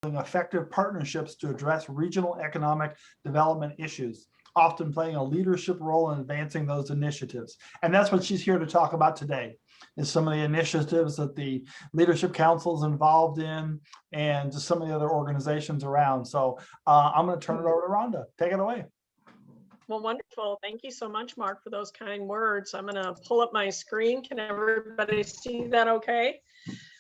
effective partnerships to address regional economic development issues, often playing a leadership role in advancing those initiatives. And that's what she's here to talk about today, is some of the initiatives that the Leadership Council is involved in and just some of the other organizations around. So I'm going to turn it over to Rhonda. Take it away. Well, wonderful. Thank you so much, Mark, for those kind words. I'm going to pull up my screen. Can everybody see that okay?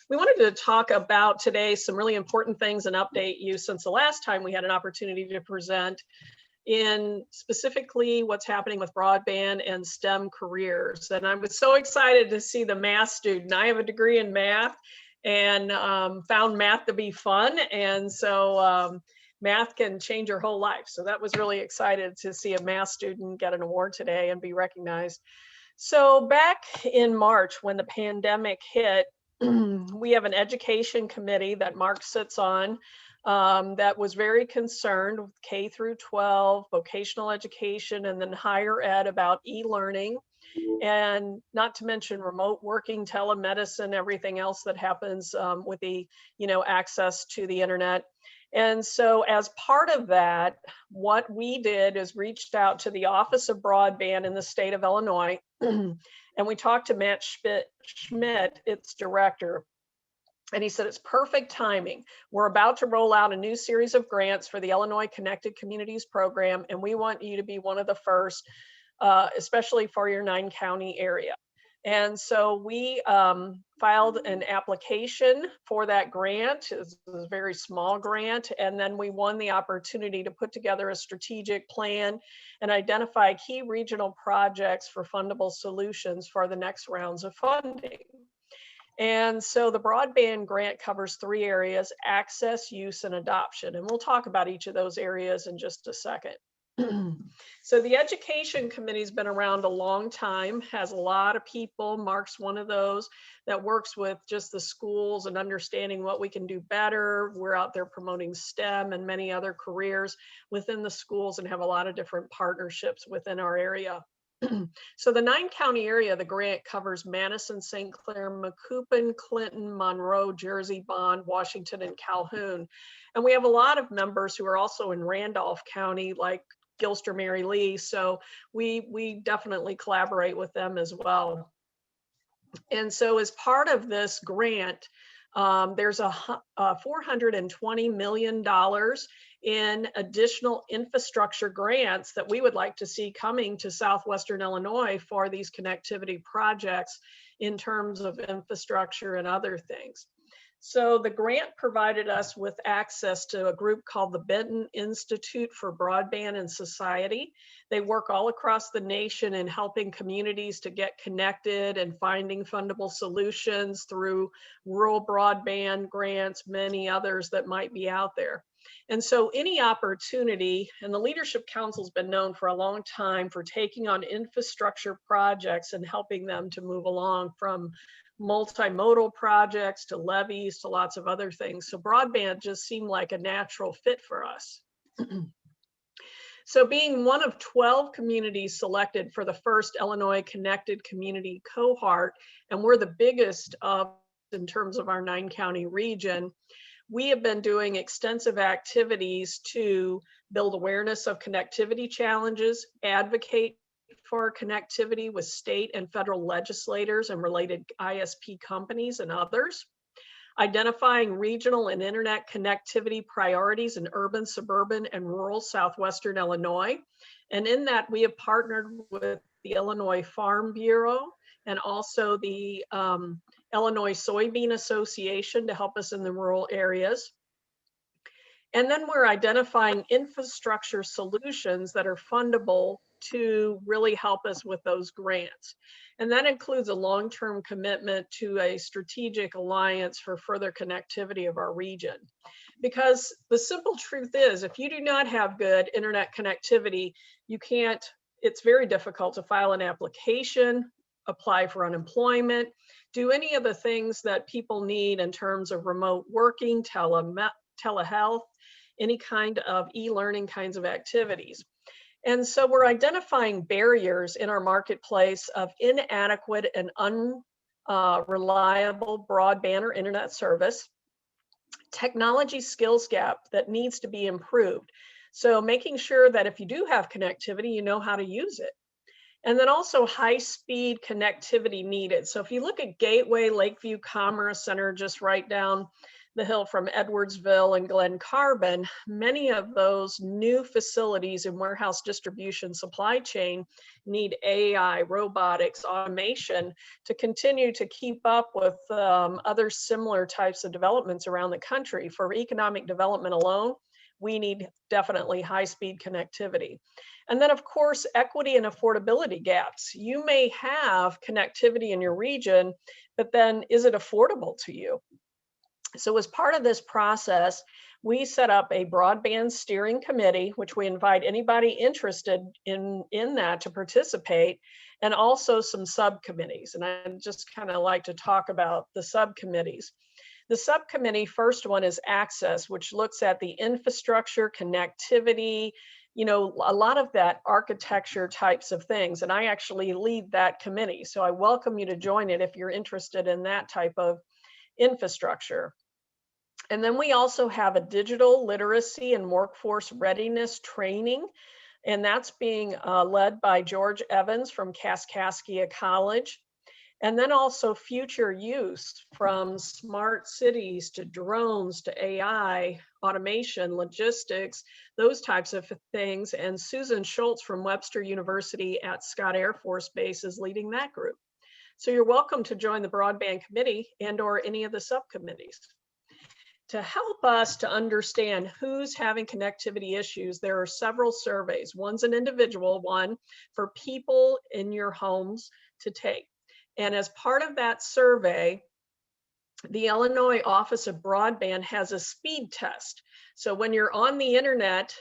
We wanted to talk about today some really important things and update you since the last time we had an opportunity to present in specifically what's happening with broadband and STEM careers. And I was so excited to see the math student. I have a degree in math and found math to be fun. And so math can change your whole life. So that was really excited to see a math student get an award today and be recognized. So back in March, when the pandemic hit, we have an education committee that Mark sits on that was very concerned with K through 12, vocational education, and then higher ed about e-learning, and not to mention remote working, telemedicine, everything else that happens with the, access to the internet. And so as part of that, what we did is reached out to the Office of Broadband in the state of Illinois, and we talked to Matt Schmidt, its director. And he said, it's perfect timing. We're about to roll out a new series of grants for the Illinois Connected Communities program, and we want you to be one of the first, especially for your 9-county area. And so we filed an application for that grant. It was a very small grant. And then we won the opportunity to put together a strategic plan and identify key regional projects for fundable solutions for the next rounds of funding. And so the broadband grant covers 3 areas: access, use, and adoption. And we'll talk about each of those areas in just a second. So the education committee's been around a long time, has a lot of people. Mark's one of those that works with just the schools and understanding what we can do better. We're out there promoting STEM and many other careers within the schools and have a lot of different partnerships within our area. So the 9-county area, the grant covers Madison, St. Clair, Macoupin, Clinton, Monroe, Jersey, Bond, Washington, and Calhoun. And we have a lot of members who are also in Randolph County, like Gilster, Mary Lee. So we definitely collaborate with them as well. And so as part of this grant, there's a $420 million in additional infrastructure grants that we would like to see coming to Southwestern Illinois for these connectivity projects in terms of infrastructure and other things. So the grant provided us with access to a group called the Benton Institute for Broadband and Society. They work all across the nation in helping communities to get connected and finding fundable solutions through rural broadband grants, many others that might be out there. And so any opportunity, and the Leadership Council's been known for a long time for taking on infrastructure projects and helping them to move along from multimodal projects to levees to lots of other things. So broadband just seemed like a natural fit for us. So being one of 12 communities selected for the first Illinois Connected Community Cohort, and we're the biggest in terms of our 9-county region, we have been doing extensive activities to build awareness of connectivity challenges, advocate for connectivity with state and federal legislators and related ISP companies and others, identifying regional and internet connectivity priorities in urban, suburban, and rural Southwestern Illinois. And in that, we have partnered with the Illinois Farm Bureau and also the Illinois Soybean Association to help us in the rural areas. And then we're identifying infrastructure solutions that are fundable to really help us with those grants. And that includes a long-term commitment to a strategic alliance for further connectivity of our region. Because the simple truth is, if you do not have good internet connectivity, it's very difficult to file an application, apply for unemployment, do any of the things that people need in terms of remote working, telehealth, any kind of e-learning kinds of activities. And so we're identifying barriers in our marketplace of inadequate and unreliable broadband or internet service, technology skills gap that needs to be improved. So making sure that if you do have connectivity, you know how to use it. And then also high-speed connectivity needed. So if you look at Gateway, Lakeview Commerce Center, just right down the hill from Edwardsville and Glen Carbon, many of those new facilities in warehouse distribution supply chain need AI, robotics, automation to continue to keep up with other similar types of developments around the country. For economic development alone, we need definitely high-speed connectivity. And then, of course, equity and affordability gaps. You may have connectivity in your region, but then is it affordable to you? So as part of this process, we set up a broadband steering committee, which we invite anybody interested in that to participate, and also some subcommittees. And I just kind of like to talk about the subcommittees. The subcommittee, first one is access, which looks at the infrastructure, connectivity, you know, a lot of that architecture types of things. And I actually lead that committee. So I welcome you to join it if you're interested in that type of infrastructure. And then we also have a digital literacy and workforce readiness training, and that's being led by George Evans from Kaskaskia College. And then also future use, from smart cities to drones to AI, automation, logistics, those types of things. And Susan Schultz from Webster University at Scott Air Force Base is leading that group. So you're welcome to join the Broadband Committee and or any of the subcommittees. To help us to understand who's having connectivity issues, there are several surveys. One's an individual one for people in your homes to take. And as part of that survey, the Illinois Office of Broadband has a speed test. So when you're on the internet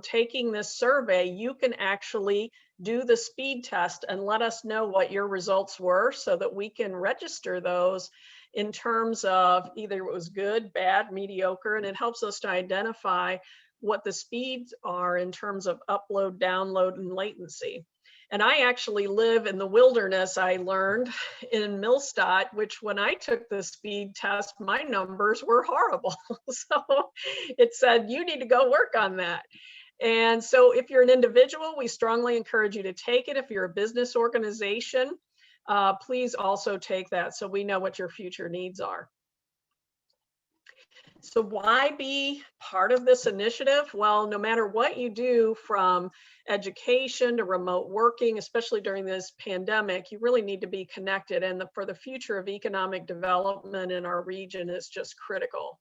taking this survey, you can actually do the speed test and let us know what your results were so that we can register those in terms of either it was good, bad, mediocre, and it helps us to identify what the speeds are in terms of upload, download, and latency. And I actually live in the wilderness, I learned, in Millstadt, which when I took the speed test, my numbers were horrible. So it said, you need to go work on that. And so if you're an individual, we strongly encourage you to take it. If you're a business organization, please also take that so we know what your future needs are. So why be part of this initiative? Well, no matter what you do, from education to remote working, especially during this pandemic, you really need to be connected. And for the future of economic development in our region is just critical.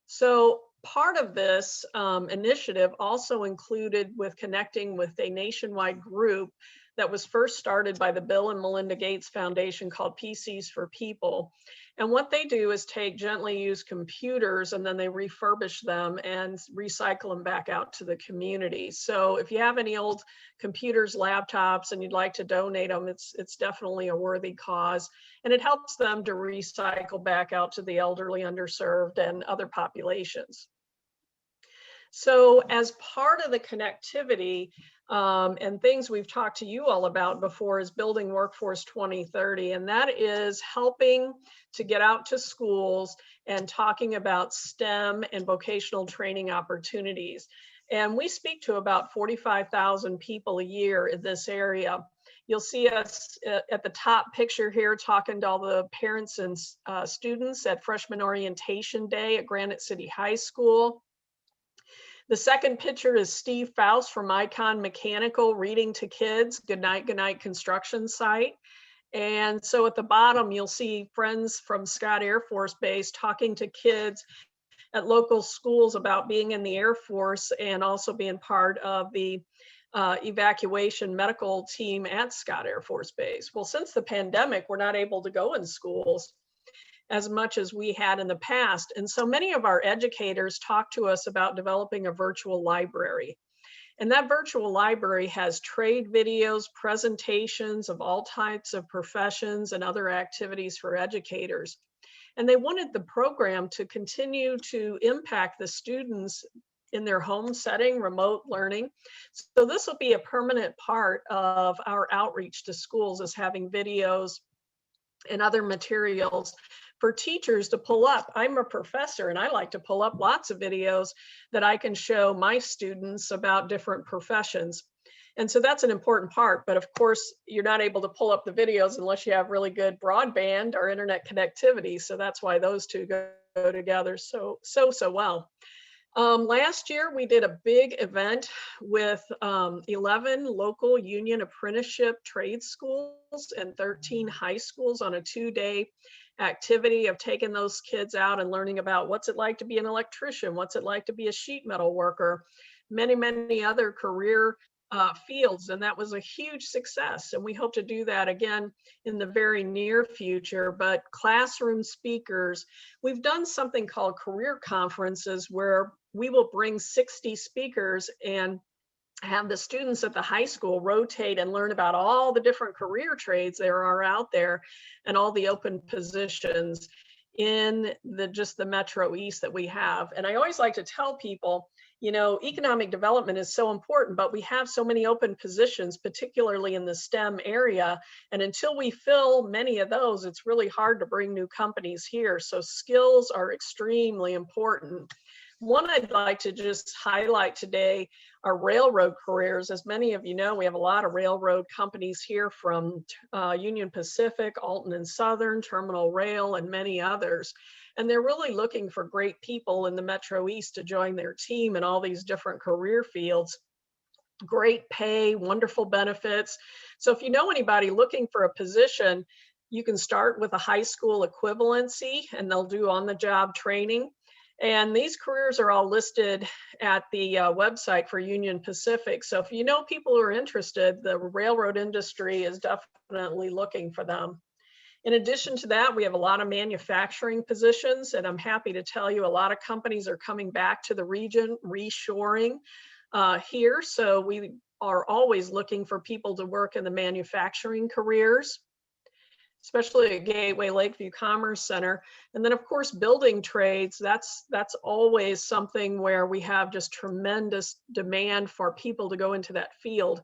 So part of this initiative also included with connecting with a nationwide group that was first started by the Bill and Melinda Gates Foundation called PCs for People. And what they do is take gently used computers and then they refurbish them and recycle them back out to the community. So if you have any old computers, laptops, and you'd like to donate them, it's definitely a worthy cause. And it helps them to recycle back out to the elderly, underserved, and other populations. So as part of the connectivity and things we've talked to you all about before is building Workforce 2030, and that is helping to get out to schools and talking about STEM and vocational training opportunities. And we speak to about 45,000 people a year in this area. You'll see us at the top picture here talking to all the parents and students at Freshman Orientation Day at Granite City High School. The second picture is Steve Faust from Icon Mechanical reading to kids, Good Night Construction Site. And so at the bottom, you'll see friends from Scott Air Force Base talking to kids at local schools about being in the Air Force and also being part of the evacuation medical team at Scott Air Force Base. Well, since the pandemic, we're not able to go in schools as much as we had in the past. And so many of our educators talk to us about developing a virtual library. And that virtual library has trade videos, presentations of all types of professions and other activities for educators. And they wanted the program to continue to impact the students in their home setting, remote learning. So this will be a permanent part of our outreach to schools, is having videos and other materials for teachers to pull up. I'm a professor and I like to pull up lots of videos that I can show my students about different professions. And so that's an important part. But of course, you're not able to pull up the videos unless you have really good broadband or internet connectivity. So that's why those two go together so well. Last year, we did a big event with 11 local union apprenticeship trade schools and 13 high schools on a 2-day activity of taking those kids out and learning about what's it like to be an electrician, what's it like to be a sheet metal worker, many other career fields. And that was a huge success. And we hope to do that again in the very near future. But classroom speakers, we've done something called career conferences where we will bring 60 speakers and have the students at the high school rotate and learn about all the different career trades there are out there and all the open positions in just the Metro East that we have. And I always like to tell people, you know, economic development is so important, but we have so many open positions, particularly in the STEM area. And until we fill many of those, it's really hard to bring new companies here. So skills are extremely important. One I'd like to just highlight today are railroad careers. As many of you know, we have a lot of railroad companies here from Union Pacific, Alton and Southern, Terminal Rail, and many others. And they're really looking for great people in the Metro East to join their team in all these different career fields. Great pay, wonderful benefits. So if you know anybody looking for a position, you can start with a high school equivalency and they'll do on-the-job training. And these careers are all listed at the website for Union Pacific. So if you know people who are interested, the railroad industry is definitely looking for them. In addition to that, we have a lot of manufacturing positions, and I'm happy to tell you a lot of companies are coming back to the region, reshoring here. So we are always looking for people to work in the manufacturing careers, especially at Gateway Lakeview Commerce Center. And then of course, building trades, that's always something where we have just tremendous demand for people to go into that field.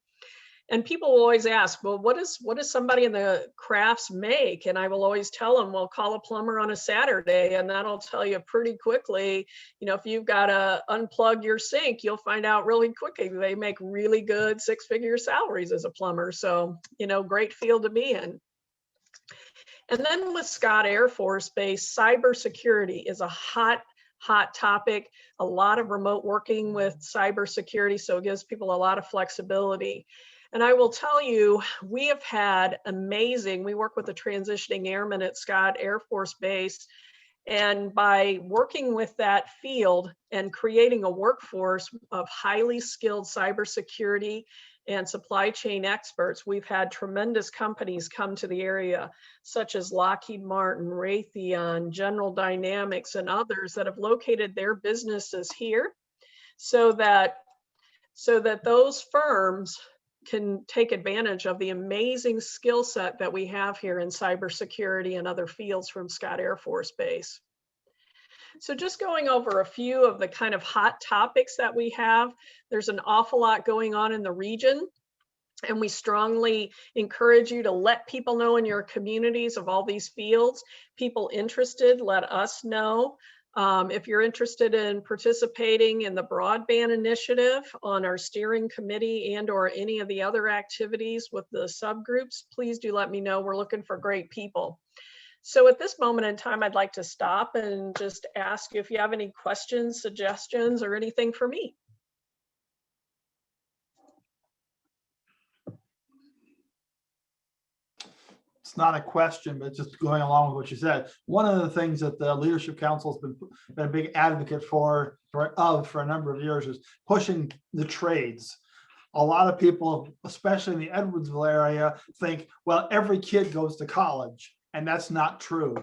And people will always ask, well, what does somebody in the crafts make? And I will always tell them, well, call a plumber on a Saturday, and that'll tell you pretty quickly, you know, if you've got to unplug your sink, you'll find out really quickly. They make really good 6-figure salaries as a plumber. So, you know, great field to be in. And then with Scott Air Force Base, cybersecurity is a hot topic, a lot of remote working with cybersecurity, so it gives people a lot of flexibility. And I will tell you, we have had we work with the transitioning airmen at Scott Air Force Base, and by working with that field and creating a workforce of highly skilled cybersecurity and supply chain experts, we've had tremendous companies come to the area, such as Lockheed Martin, Raytheon, General Dynamics, and others that have located their businesses here so that those firms can take advantage of the amazing skill set that we have here in cybersecurity and other fields from Scott Air Force Base. So just going over a few of the kind of hot topics that we have, there's an awful lot going on in the region, and we strongly encourage you to let people know in your communities of all these fields. People interested, let us know. If you're interested in participating in the Broadband initiative on our steering committee and or any of the other activities with the subgroups, please do let me know. We're looking for great people. So at this moment in time, I'd like to stop and just ask you if you have any questions, suggestions, or anything for me. It's not a question, but just going along with what you said. One of the things that the Leadership Council has been a big advocate for a number of years is pushing the trades. A lot of people, especially in the Edwardsville area, think, well, every kid goes to college, and that's not true.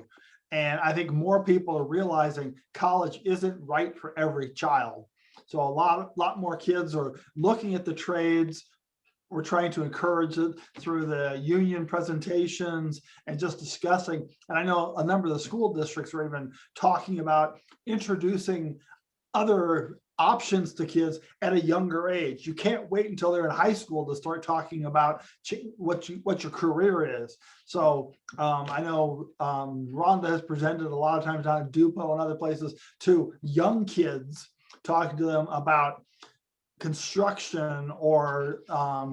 And I think more people are realizing college isn't right for every child. So a lot more kids are looking at the trades. We're trying to encourage it through the union presentations and just discussing. And I know a number of the school districts are even talking about introducing other options to kids at a younger age. You can't wait until they're in high school to start talking about what your career is. So I know Ronda has presented a lot of times on Dupo and other places to young kids, talking to them about construction or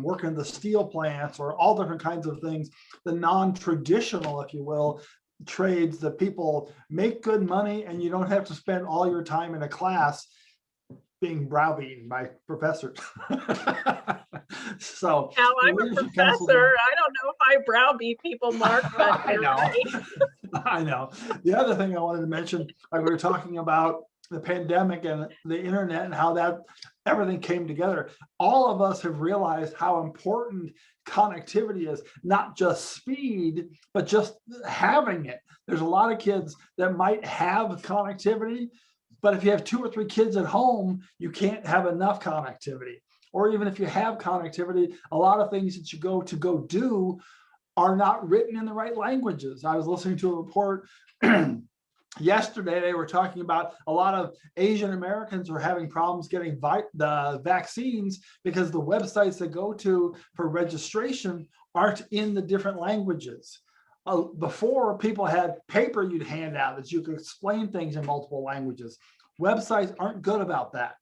working in the steel plants or all different kinds of things, the non-traditional, if you will, trades that people make good money and you don't have to spend all your time in a class being browbeaten by professors. So now I'm a professor. I don't know if I browbeat people, Mark, but I you're know. right. I know. The other thing I wanted to mention, like we were talking about the pandemic and the internet and how that everything came together. All of us have realized how important connectivity is, not just speed, but just having it. There's a lot of kids that might have connectivity, but if you have 2 or 3 kids at home, you can't have enough connectivity. Or even if you have connectivity, a lot of things that you go do are not written in the right languages. I was listening to a report yesterday. They were talking about a lot of Asian Americans are having problems getting the vaccines because the websites they go to for registration aren't in the different languages. Before, people had paper you'd hand out that you could explain things in multiple languages. Websites aren't good about that.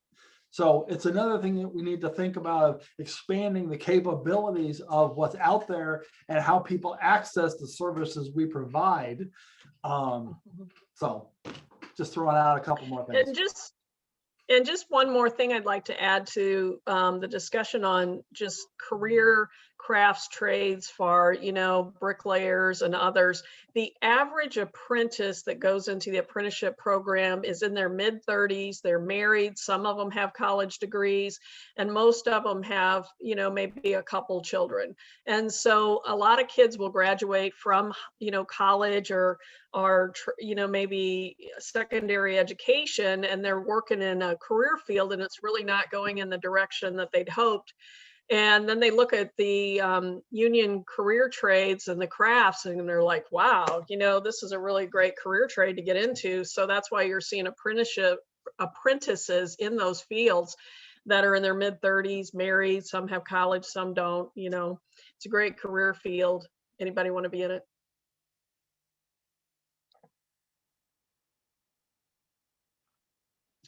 So it's another thing that we need to think about, expanding the capabilities of what's out there and how people access the services we provide. So just throwing out a couple more things. And just one more thing I'd like to add to the discussion on just career crafts, trades for, bricklayers and others. The average apprentice that goes into the apprenticeship program is in their mid-30s. They're married. Some of them have college degrees, and most of them have, maybe a couple children. And so a lot of kids will graduate from, college or maybe secondary education, and they're working in a career field and it's really not going in the direction that they'd hoped. And then they look at the union career trades and the crafts and they're like, wow, this is a really great career trade to get into. So that's why you're seeing apprentices in those fields that are in their mid-30s, married, some have college, some don't. It's a great career field. Anybody want to be in it?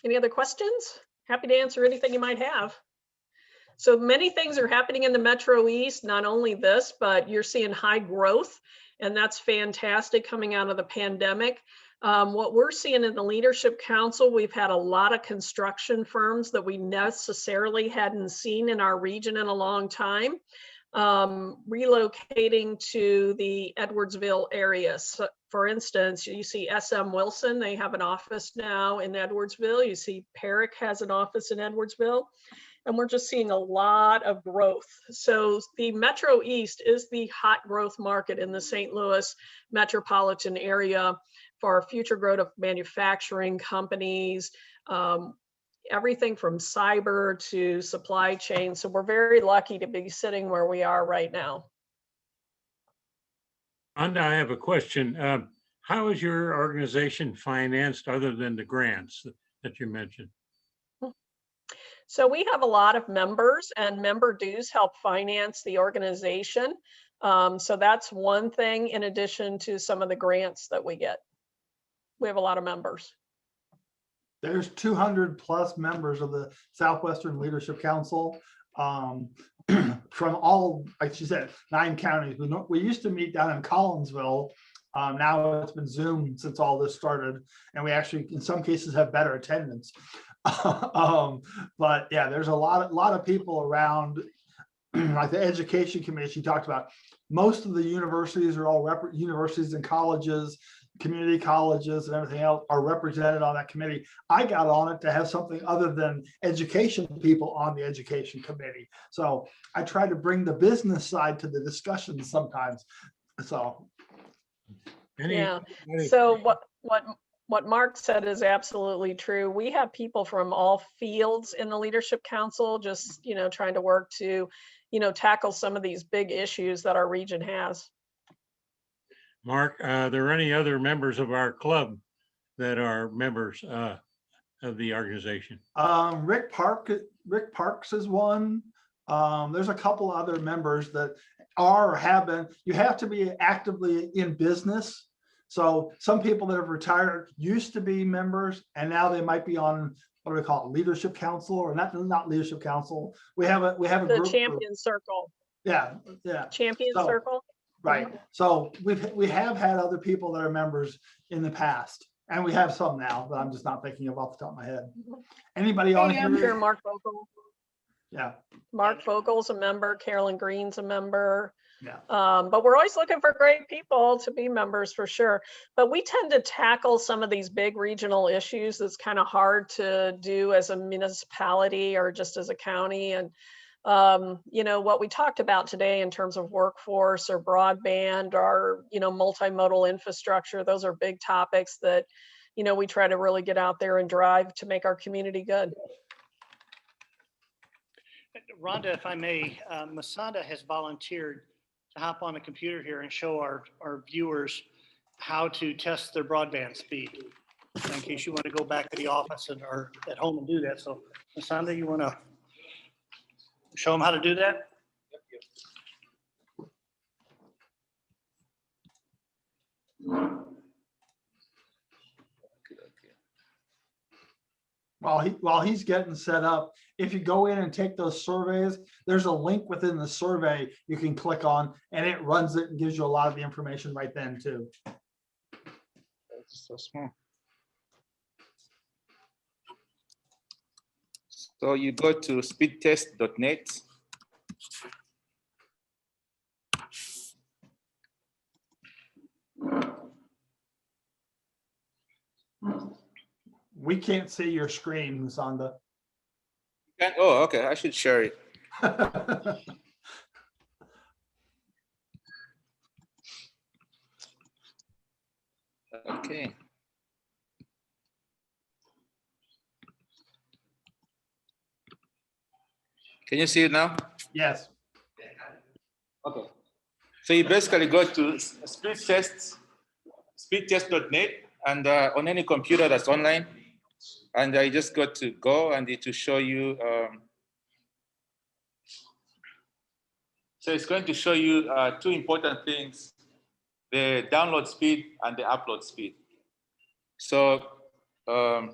Any other questions? Happy to answer anything you might have. So many things are happening in the Metro East, not only this, but you're seeing high growth, and that's fantastic coming out of the pandemic. What we're seeing in the Leadership Council, we've had a lot of construction firms that we necessarily hadn't seen in our region in a long time, relocating to the Edwardsville area. So, for instance, you see SM Wilson, they have an office now in Edwardsville. You see Perrick has an office in Edwardsville. And we're just seeing a lot of growth. So the Metro East is the hot growth market in the St. Louis metropolitan area for future growth of manufacturing companies, everything from cyber to supply chain. So we're very lucky to be sitting where we are right now. Ronda, I have a question. How is your organization financed other than the grants that you mentioned? So we have a lot of members, and member dues help finance the organization. So that's one thing in addition to some of the grants that we get. We have a lot of members. There's 200 plus members of the Southwestern Leadership Council from all, like you said, 9 counties. We used to meet down in Collinsville. Now it's been Zoom since all this started, and we actually, in some cases, have better attendance. But yeah, there's a lot of people around, like the education committee she talked about. Most of the universities are all universities and colleges, community colleges and everything else are represented on that committee. I got on it to have something other than education people on the education committee. So I try to bring the business side to the discussion sometimes. So yeah. So what Mark said is absolutely true. We have people from all fields in the Leadership Council, just, trying to work to, tackle some of these big issues that our region has. Mark, are there any other members of our club that are members of the organization? Rick Parks is one. There's a couple other members that are or have been. You have to be actively in business. So some people that have retired used to be members, and now they might be on, what do we call it, leadership council, or not leadership council. We have a The group. champion circle, Yeah. champion So, circle. right. So we have had other people that are members in the past, and we have some now that I'm just not thinking of off the top of my head. Anybody on Hey, I'm here? here, Mark Vogel. Yeah. Mark Vogel's a member, Carolyn Green's a member. Yeah. But we're always looking for great people to be members for sure. But we tend to tackle some of these big regional issues that's kind of hard to do as a municipality or just as a county. And you know, what we talked about today in terms of workforce or broadband or, you know, multimodal infrastructure, those are big topics that, you know, we try to really get out there and drive to make our community good. Rhonda, if I may, Masanda has volunteered to hop on the computer here and show our viewers how to test their broadband speed, in case you want to go back to the office and or at home and do that. So Masanda, you want to show them how to do that? While he's getting set up, if you go in and take those surveys, there's a link within the survey you can click on, and it runs it and gives you a lot of the information right then too. That's so small. So you go to speedtest.net. We can't see your screen, Masanda. Oh, okay. I should share it. Okay. Can you see it now? Yes. Okay. So you basically go to speedtest.net, and on any computer that's online, and I just got to go and it will show you. So it's going to show you two important things: the download speed and the upload speed. So in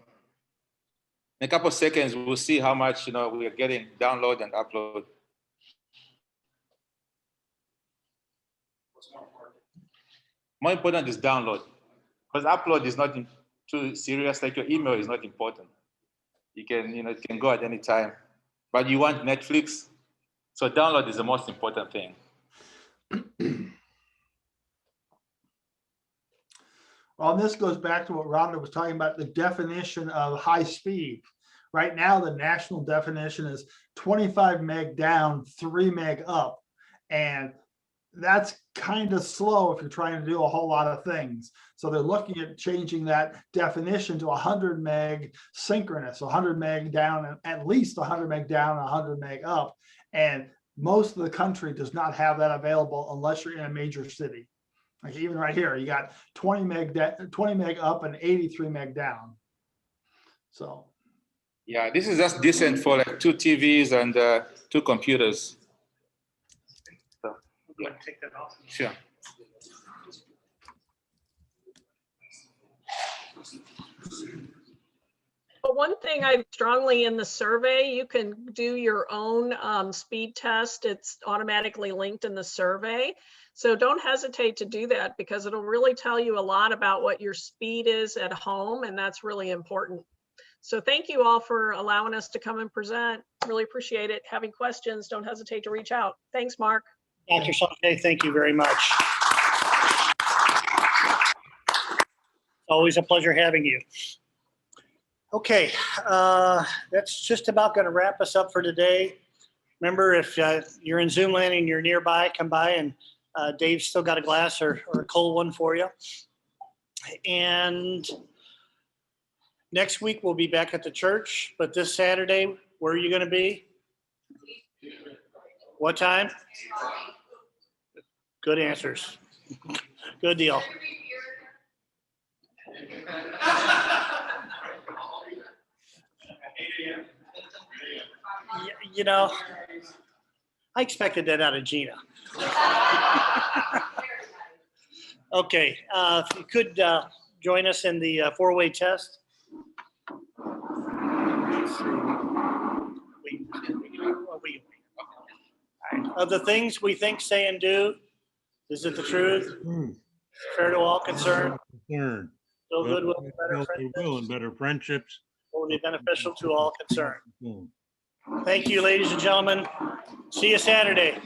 a couple of seconds, we'll see how much we are getting download and upload. More important is download, because upload is not too serious. Like your email is not important. You can, it can go at any time, but you want Netflix, so download is the most important thing. Well, this goes back to what Rhonda was talking about, the definition of high speed. Right now, the national definition is 25 meg down, 3 meg up. And that's kind of slow if you're trying to do a whole lot of things. So they're looking at changing that definition to 100 meg synchronous, 100 meg down, and at least 100 meg down, 100 meg up. And most of the country does not have that available unless you're in a major city. Like even right here, you got 20 meg up and 83 meg down. So. Yeah, this is just decent for like 2 TVs and 2 computers. So, yeah. Take that off. Sure. But one thing I strongly in the survey, you can do your own speed test. It's automatically linked in the survey. So don't hesitate to do that, because it'll really tell you a lot about what your speed is at home, and that's really important. So thank you all for allowing us to come and present. Really appreciate it. Having questions, don't hesitate to reach out. Thanks, Mark. Dr. Sauget, thank you very much. Always a pleasure having you. Okay, that's just about going to wrap us up for today. Remember, if you're in Zoom land and you're nearby, come by, and Dave's still got a glass or a cold one for you. And next week we'll be back at the church, but this Saturday, where are you going to be? What time? Good answers. Good deal. You know, I expected that out of Gina. Okay, if you could join us in the four-way test. Let's see. Of the things we think, say, and do, is it the truth? Fair to all concerned? Concern. Still good will, better Goodwill and friendships, better friendships. will be beneficial to all concerned. Thank you, ladies and gentlemen. See you Saturday.